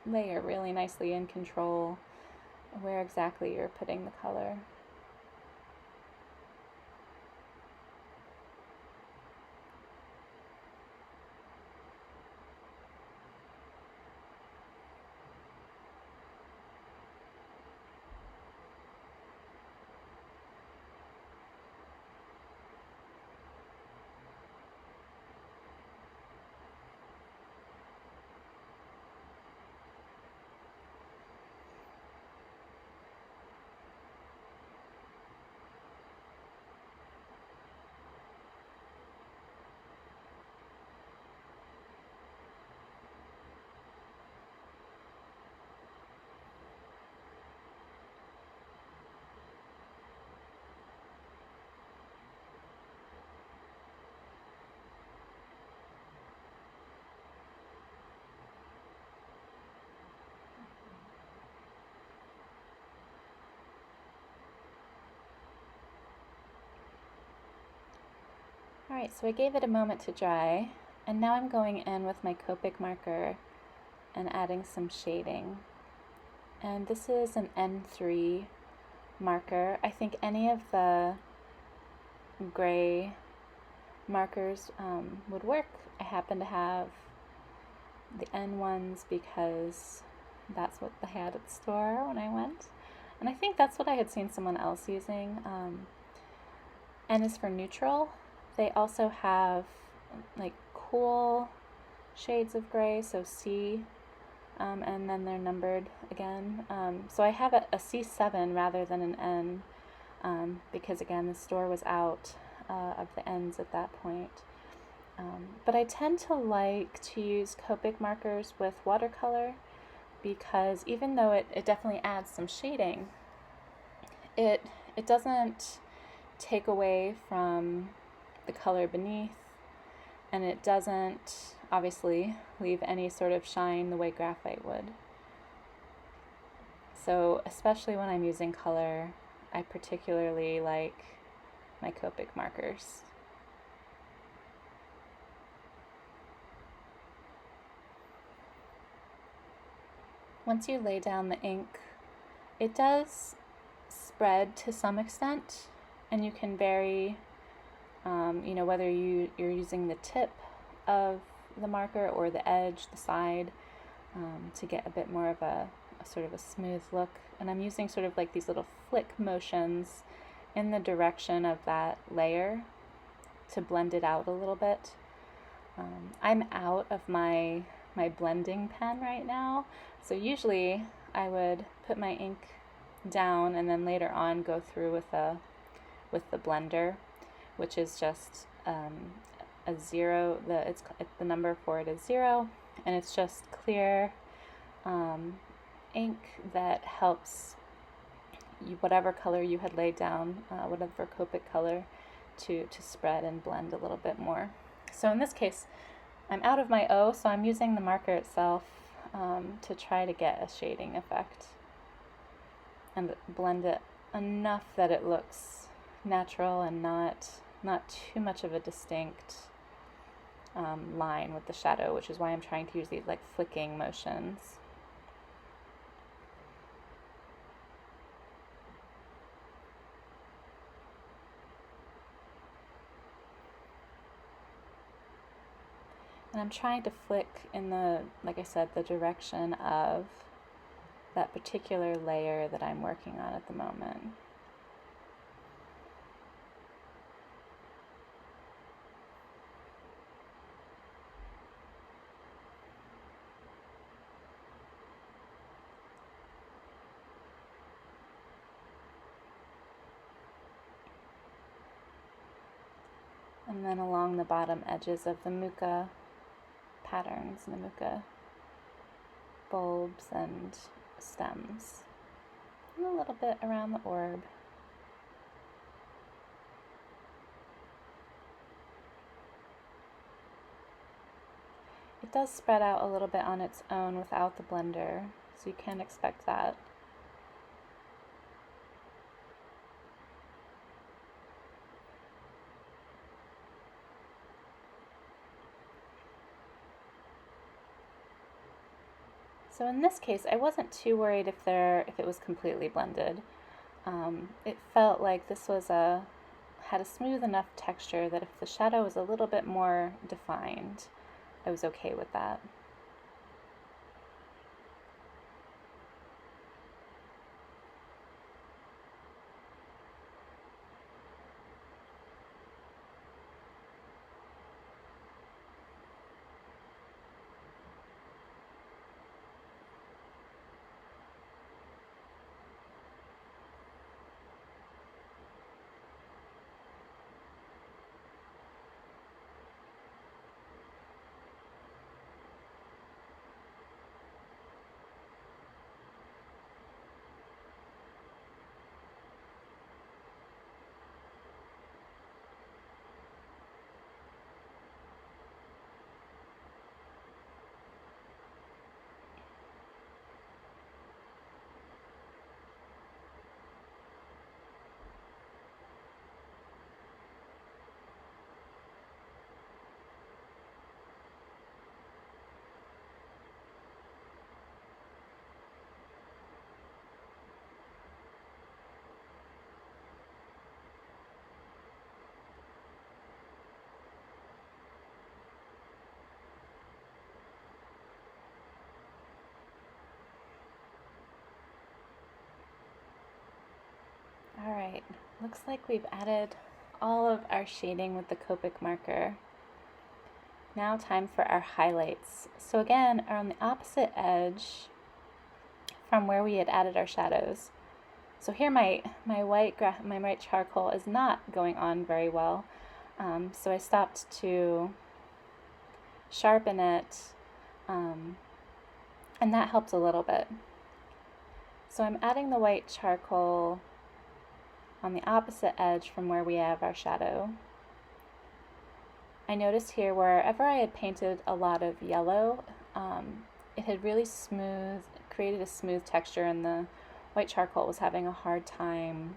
layer really nicely and control where exactly you're putting the color. Alright, so I gave it a moment to dry, and now I'm going in with my Copic marker and adding some shading. And this is an N3 marker. I think any of the gray markers would work. I happen to have the N ones because that's what they had at the store when I went. And I think that's what I had seen someone else using. N is for neutral. They also have like cool shades of gray, so C, and then they're numbered again. So I have a C7 rather than an N, because again the store was out of the N's at that point. But I tend to like to use Copic markers with watercolor because even though it definitely adds some shading, it doesn't take away from the color beneath, and it doesn't obviously leave any sort of shine the way graphite would. So especially when I'm using color, I particularly like my Copic markers. Once you lay down the ink, it does spread to some extent, and you can vary whether you're using the tip of the marker or the edge, the side, to get a bit more of a sort of a smooth look. And I'm using sort of like these little flick motions in the direction of that layer to blend it out a little bit. I'm out of my blending pen right now, so usually I would put my ink down and then later on go through with the blender, which is just a 0. The number for it is 0, and it's just clear ink that helps you, whatever color you had laid down, whatever Copic color, to spread and blend a little bit more. So in this case, I'm out of my O, so I'm using the marker itself to try to get a shading effect and blend it enough that it looks natural and not too much of a distinct line with the shadow, which is why I'm trying to use these like flicking motions. And I'm trying to flick in the, like I said, the direction of that particular layer that I'm working on at the moment. And then along the bottom edges of the muka patterns, the muka bulbs and stems, and a little bit around the orb. It does spread out a little bit on its own without the blender, so you can expect that. So in this case, I wasn't too worried if it was completely blended. It felt like this was had a smooth enough texture that if the shadow was a little bit more defined, I was okay with that. Alright, looks like we've added all of our shading with the Copic marker. Now time for our highlights. So again, on the opposite edge from where we had added our shadows. So here my white charcoal is not going on very well. So I stopped to sharpen it, and that helped a little bit. So I'm adding the white charcoal on the opposite edge from where we have our shadow. I noticed here wherever I had painted a lot of yellow, it had really created a smooth texture, and the white charcoal was having a hard time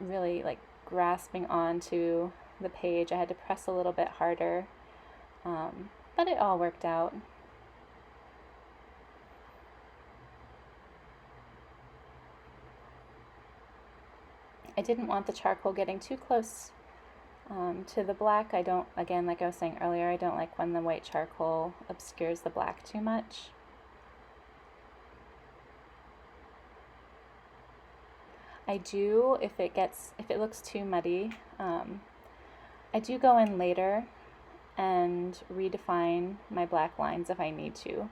really like grasping onto the page. I had to press a little bit harder, but it all worked out. I didn't want the charcoal getting too close to the black. I don't, again, like I was saying earlier, I don't like when the white charcoal obscures the black too much. I do, if it looks too muddy, I do go in later and redefine my black lines if I need to.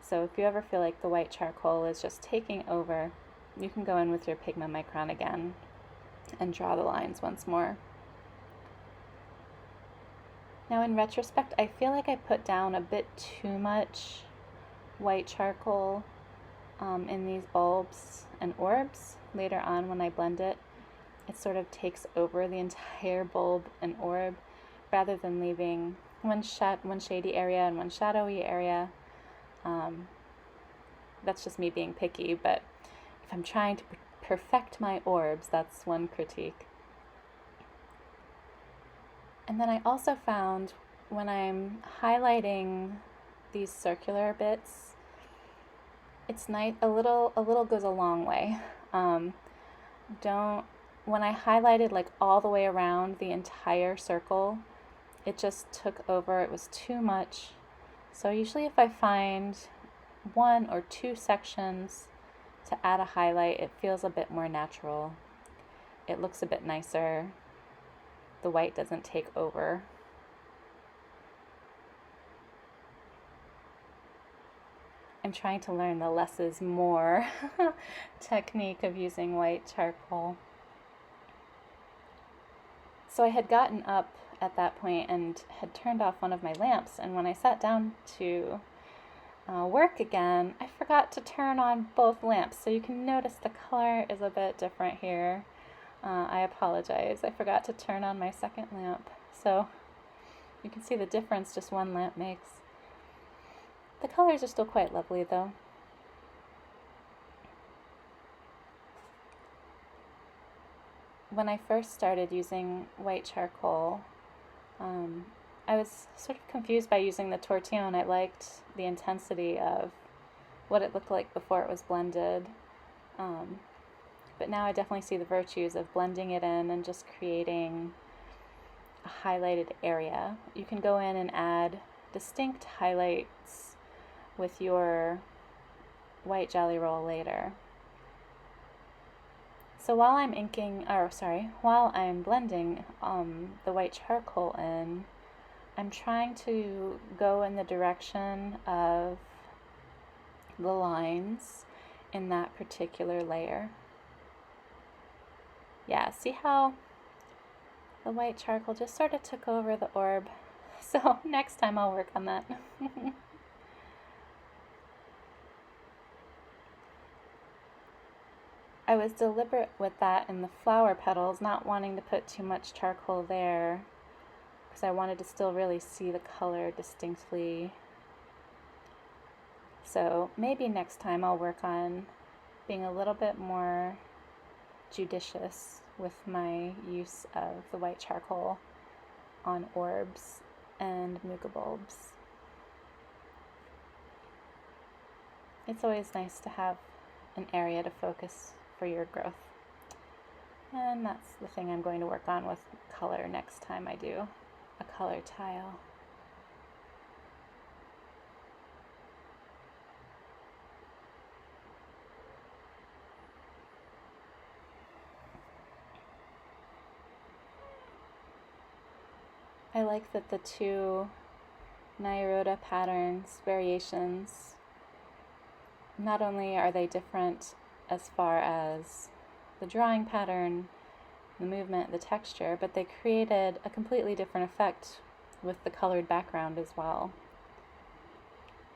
So if you ever feel like the white charcoal is just taking over, you can go in with your Pigma Micron again and draw the lines once more. Now in retrospect, I feel like I put down a bit too much white charcoal in these bulbs and orbs. Later on when I blend it, it sort of takes over the entire bulb and orb rather than leaving one shady area and one shadowy area. That's just me being picky, but if I'm trying to perfect my orbs, that's one critique. And then I also found when I'm highlighting these circular bits, it's nice, a little goes a long way. When I highlighted like all the way around the entire circle, it just took over, it was too much. So usually if I find one or two sections to add a highlight, it feels a bit more natural. It looks a bit nicer. The white doesn't take over. I'm trying to learn the less is more technique of using white charcoal. So I had gotten up at that point and had turned off one of my lamps, and when I sat down to work again, I forgot to turn on both lamps. So you can notice the color is a bit different here. I apologize. I forgot to turn on my second lamp. So you can see the difference just one lamp makes. The colors are still quite lovely though. When I first started using white charcoal, I was sort of confused by using the Tortillion. I liked the intensity of what it looked like before it was blended. But now I definitely see the virtues of blending it in and just creating a highlighted area. You can go in and add distinct highlights with your white jelly roll later. So while I'm while I'm blending the white charcoal in, I'm trying to go in the direction of the lines in that particular layer. Yeah, see how the white charcoal just sort of took over the orb? So next time I'll work on that. I was deliberate with that in the flower petals, not wanting to put too much charcoal there because I wanted to still really see the color distinctly. So maybe next time I'll work on being a little bit more judicious with my use of the white charcoal on orbs and muca bulbs. It's always nice to have an area to focus for your growth. And that's the thing I'm going to work on with color next time I do a color tile. I like that the two Niuroda patterns, variations, not only are they different as far as the drawing pattern, the movement, the texture, but they created a completely different effect with the colored background as well.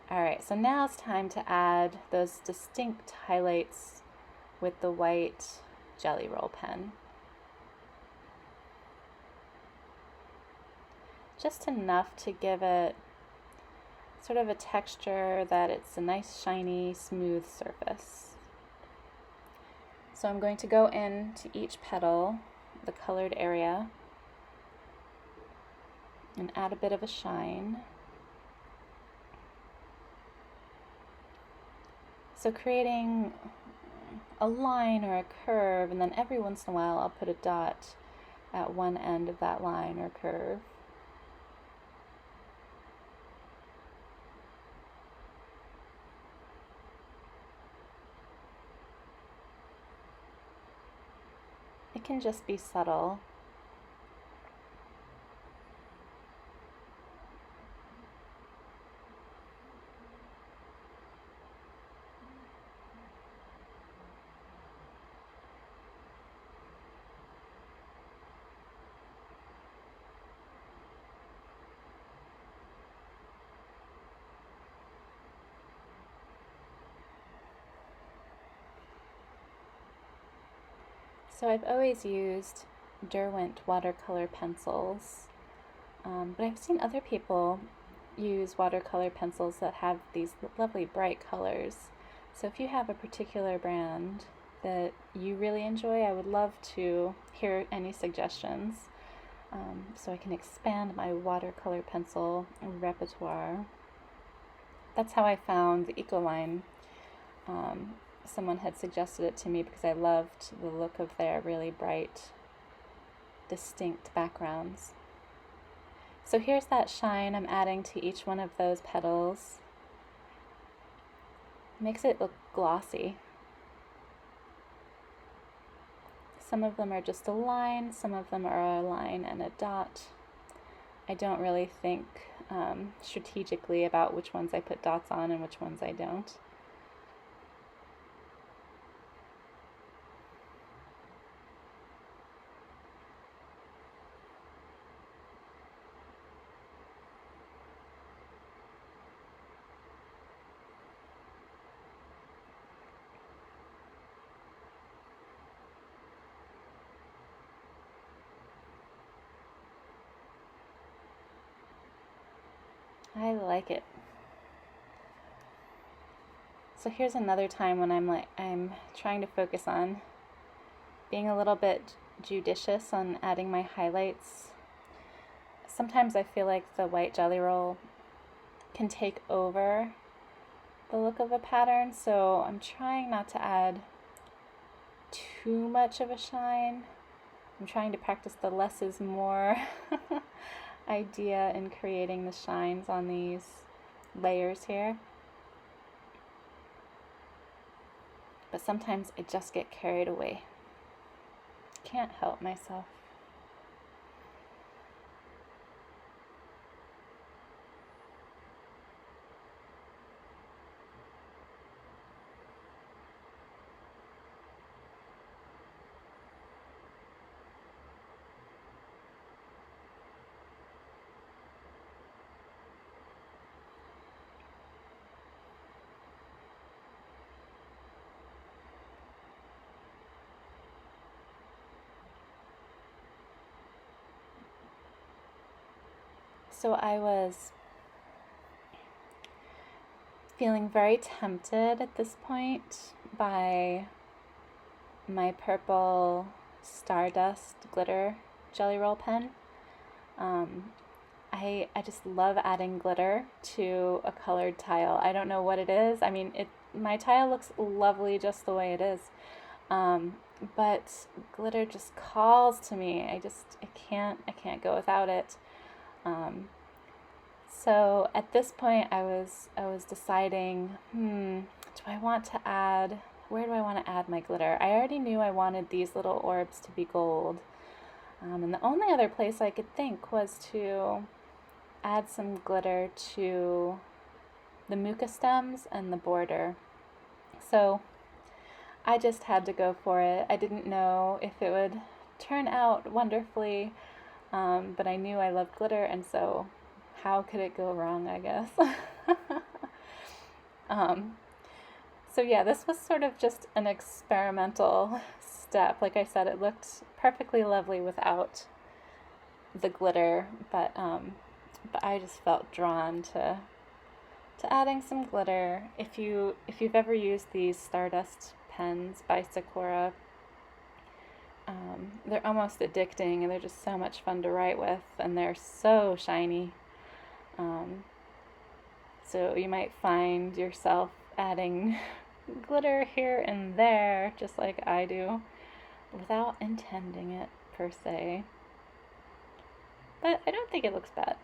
Alright, so now it's time to add those distinct highlights with the white Jelly Roll pen. Just enough to give it sort of a texture that it's a nice, shiny, smooth surface. So I'm going to go into each petal, the colored area, and add a bit of a shine. So creating a line or a curve, and then every once in a while I'll put a dot at one end of that line or curve. It can just be subtle. So I've always used Derwent watercolor pencils, but I've seen other people use watercolor pencils that have these lovely bright colors. So if you have a particular brand that you really enjoy, I would love to hear any suggestions, so I can expand my watercolor pencil repertoire. That's how I found the Ecoline. Someone had suggested it to me because I loved the look of their really bright, distinct backgrounds. So here's that shine I'm adding to each one of those petals. Makes it look glossy. Some of them are just a line, some of them are a line and a dot. I don't really think strategically about which ones I put dots on and which ones I don't. I like it. So here's another time when I'm trying to focus on being a little bit judicious on adding my highlights. Sometimes I feel like the white Jelly Roll can take over the look of a pattern, so I'm trying not to add too much of a shine. I'm trying to practice the less is more idea in creating the shines on these layers here. But sometimes I just get carried away. Can't help myself. So I was feeling very tempted at this point by my purple Stardust glitter Jelly Roll pen. I just love adding glitter to a colored tile. I don't know what it is. I mean, my tile looks lovely just the way it is. But glitter just calls to me. I can't go without it. So at this point I was deciding, where do I want to add my glitter? I already knew I wanted these little orbs to be gold. And the only other place I could think was to add some glitter to the mucus stems and the border. So I just had to go for it. I didn't know if it would turn out wonderfully, but I knew I loved glitter, and so how could it go wrong, I guess? So yeah, this was sort of just an experimental step. Like I said, it looked perfectly lovely without the glitter, but I just felt drawn to adding some glitter. If you've ever used these Stardust pens by Sakura, they're almost addicting, and they're just so much fun to write with, and they're so shiny. So you might find yourself adding glitter here and there, just like I do, without intending it per se. But I don't think it looks bad.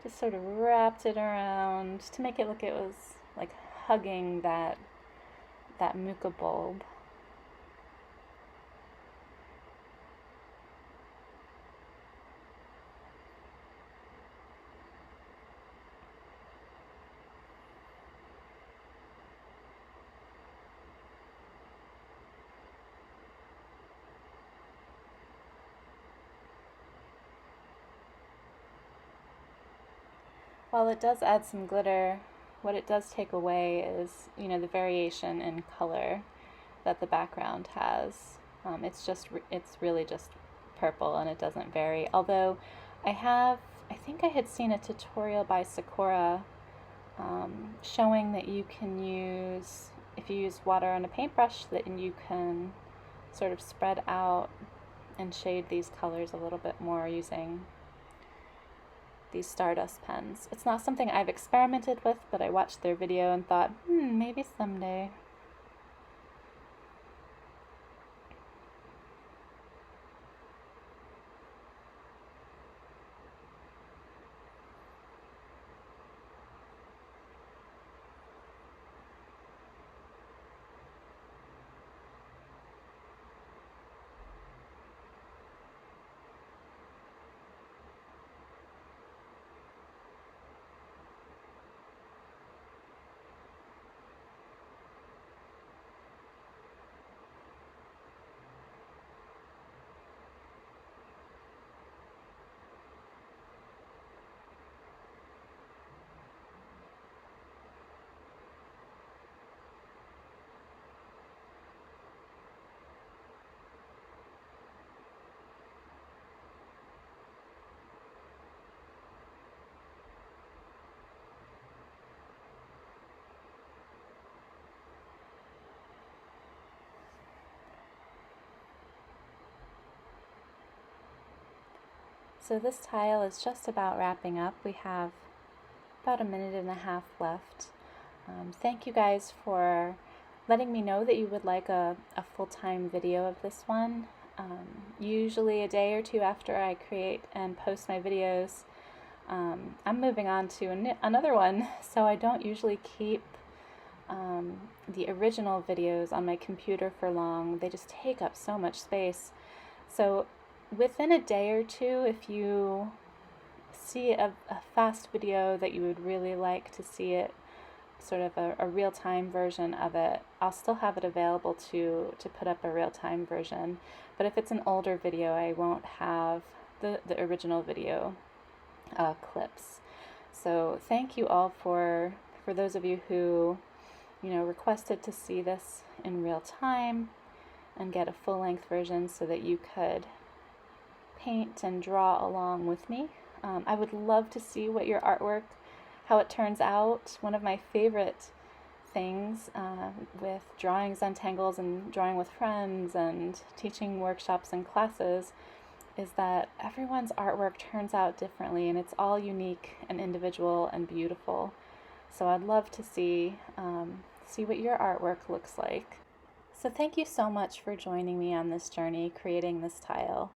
Just sort of wrapped it around to make it look it was like hugging that muca bulb. While it does add some glitter, what it does take away is, the variation in color that the background has. It's really just purple, and it doesn't vary. Although I think I had seen a tutorial by Sakura showing that you can use, if you use water on a paintbrush, that you can sort of spread out and shade these colors a little bit more using these Stardust pens. It's not something I've experimented with, but I watched their video and thought, maybe someday. So this tile is just about wrapping up. We have about a minute and a half left. Thank you guys for letting me know that you would like a full-time video of this one. Usually a day or two after I create and post my videos, I'm moving on to another one, so I don't usually keep the original videos on my computer for long. They just take up so much space. So within a day or two, if you see a fast video that you would really like to see it, sort of a real-time version of it, I'll still have it available to put up a real-time version. But if it's an older video, I won't have the original video clips. So thank you all for those of you who requested to see this in real time and get a full-length version so that you could paint and draw along with me. I would love to see what your artwork, how it turns out. One of my favorite things with drawing Zentangles and drawing with friends and teaching workshops and classes is that everyone's artwork turns out differently, and it's all unique and individual and beautiful. So I'd love to see what your artwork looks like. So thank you so much for joining me on this journey creating this tile.